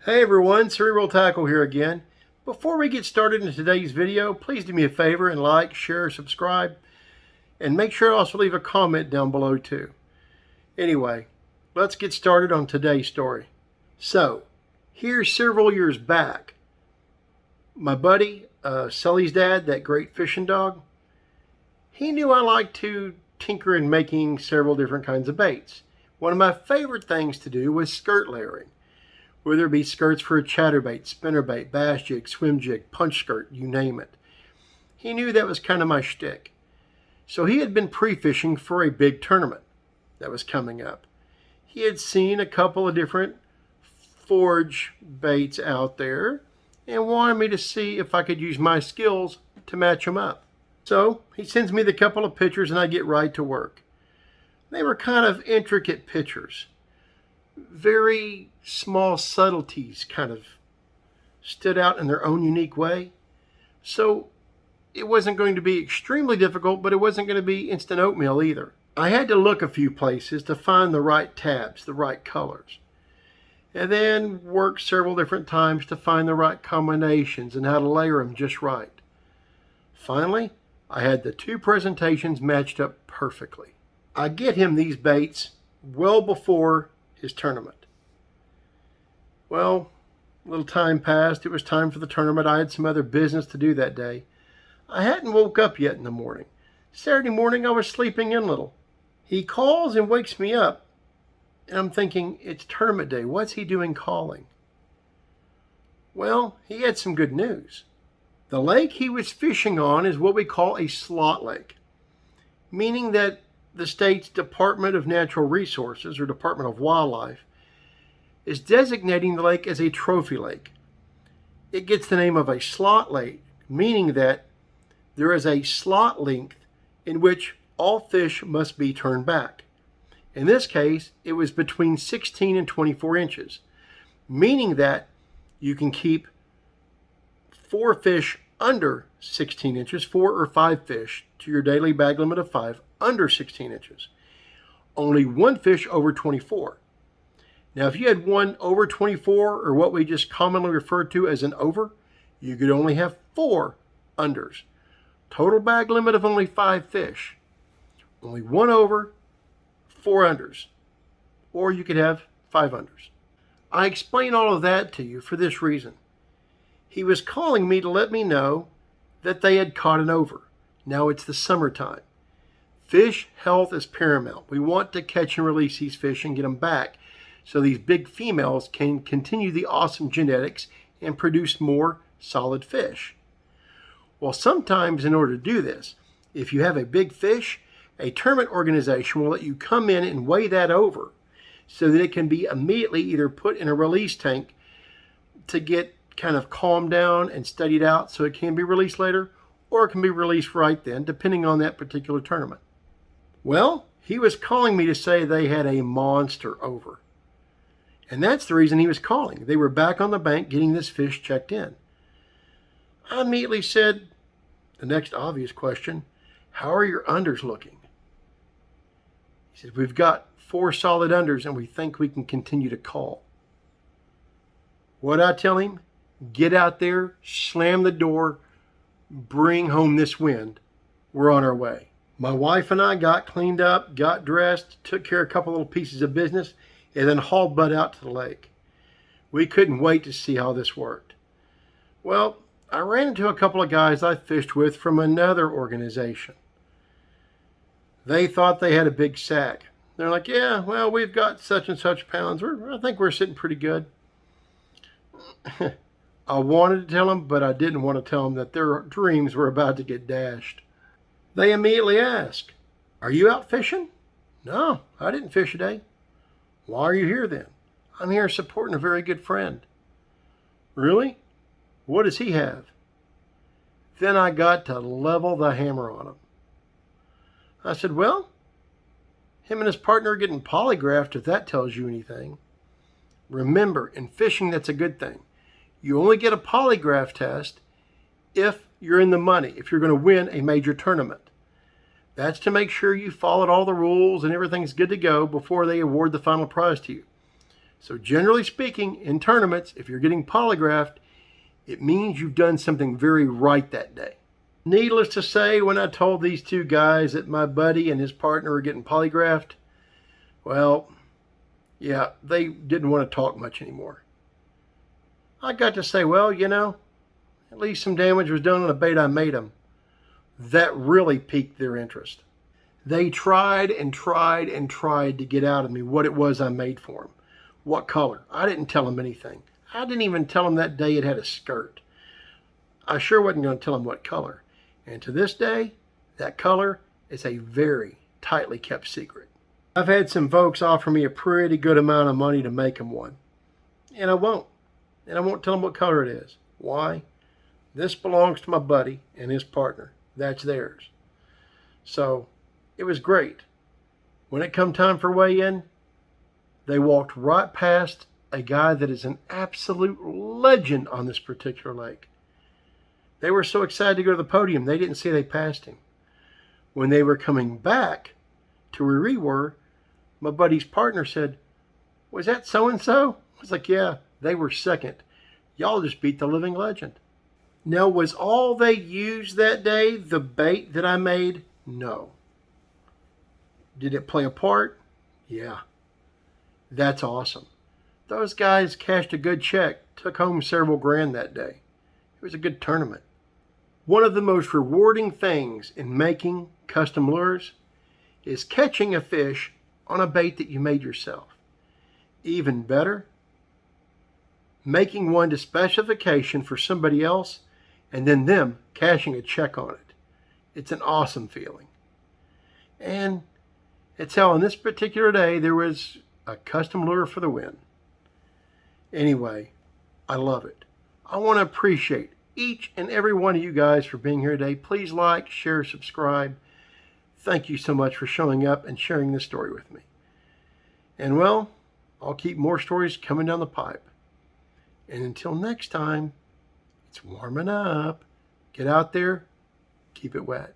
Hey everyone, Cerebral Tackle here again. Before we get started in today's video, please do me a favor and like, share, subscribe, and make sure to also leave a comment down below too. Anyway, let's get started on today's story. So, here's several years back. My buddy, Sully's dad, that great fishing dog, he knew I liked to tinker in making several different kinds of baits. One of my favorite things to do was skirt layering. Whether it be skirts for a chatterbait, spinnerbait, bass jig, swim jig, punch skirt, you name it. He knew that was kind of my shtick. So he had been pre-fishing for a big tournament that was coming up. He had seen a couple of different forge baits out there and wanted me to see if I could use my skills to match them up. So he sends me the couple of pictures and I get right to work. They were kind of intricate pictures. Very small subtleties kind of stood out in their own unique way. So it wasn't going to be extremely difficult, but it wasn't going to be instant oatmeal either. I had to look a few places to find the right tabs, the right colors, and then work several different times to find the right combinations and how to layer them just right. Finally, I had the two presentations matched up perfectly. I get him these baits well before his tournament. Well, a little time passed. It was time for the tournament. I had some other business to do that day. I hadn't woke up yet in the morning. Saturday morning, I was sleeping in a little. He calls and wakes me up, and I'm thinking, it's tournament day. What's he doing calling? Well, he had some good news. The lake he was fishing on is what we call a slot lake, meaning that the state's Department of Natural Resources, or Department of Wildlife, is designating the lake as a trophy lake. It gets the name of a slot lake, meaning that there is a slot length in which all fish must be turned back. In this case, it was between 16 and 24 inches, meaning that you can keep 4 fish under 16 inches, 4 or 5 fish to your daily bag limit of 5 under 16 inches. Only 1 fish over 24. Now, if you had one over 24, or what we just commonly refer to as an over, you could only have 4 unders. Total bag limit of only 5 fish. Only 1 over, 4 unders. Or you could have 5 unders. I explain all of that to you for this reason. He was calling me to let me know that they had caught an over. Now it's the summertime. Fish health is paramount. We want to catch and release these fish and get them back so these big females can continue the awesome genetics and produce more solid fish. Well, sometimes in order to do this, if you have a big fish, a tournament organization will let you come in and weigh that over so that it can be immediately either put in a release tank to get kind of calmed down and studied out so it can be released later, or it can be released right then, depending on that particular tournament. Well, he was calling me to say they had a monster over. And that's the reason he was calling. They were back on the bank getting this fish checked in. I immediately said, the next obvious question, how are your unders looking? He said, we've got 4 solid unders and we think we can continue to call. What'd I tell him? Get out there, slam the door, bring home this wind. We're on our way. My wife and I got cleaned up, got dressed, took care of a couple little pieces of business, and then hauled Bud out to the lake. We couldn't wait to see how this worked. Well, I ran into a couple of guys I fished with from another organization. They thought they had a big sack. They're like, yeah, well, we've got such and such pounds. I think we're sitting pretty good. I wanted to tell them, but I didn't want to tell them that their dreams were about to get dashed. They immediately asked, are you out fishing? No, I didn't fish today. Why are you here then? I'm here supporting a very good friend. Really? What does he have? Then I got to level the hammer on him. I said, well, him and his partner are getting polygraphed if that tells you anything. Remember, in fishing, that's a good thing. You only get a polygraph test if you're in the money, if you're going to win a major tournament. That's to make sure you followed all the rules and everything's good to go before they award the final prize to you. So generally speaking, in tournaments, if you're getting polygraphed, it means you've done something very right that day. Needless to say, when I told these two guys that my buddy and his partner were getting polygraphed, well, yeah, they didn't want to talk much anymore. I got to say, well, at least some damage was done on a bait I made them. That really piqued their interest. They tried and tried and tried to get out of me what it was I made for them. What color? I didn't tell them anything. I didn't even tell them that day it had a skirt. I sure wasn't going to tell them what color. And to this day, that color is a very tightly kept secret. I've had some folks offer me a pretty good amount of money to make them one. And I won't. And I won't tell them what color it is. Why? This belongs to my buddy and his partner. That's theirs. So it was great. When it come time for weigh-in, they walked right past a guy that is an absolute legend on this particular lake. They were so excited to go to the podium, they didn't see they passed him. When they were coming back to where we were, my buddy's partner said, "Was that so-and-so?" I was like, "Yeah, they were second. Y'all just beat the living legend." Now, was all they used that day the bait that I made? No. Did it play a part? Yeah. That's awesome. Those guys cashed a good check, took home several grand that day. It was a good tournament. One of the most rewarding things in making custom lures is catching a fish on a bait that you made yourself. Even better, making one to specification for somebody else and then them cashing a check on it. It's an awesome feeling. And it's how on this particular day there was a custom lure for the win. Anyway, I love it. I want to appreciate each and every one of you guys for being here today. Please like, share, subscribe. Thank you so much for showing up and sharing this story with me. And well, I'll keep more stories coming down the pipe. And until next time, it's warming up. Get out there, keep it wet.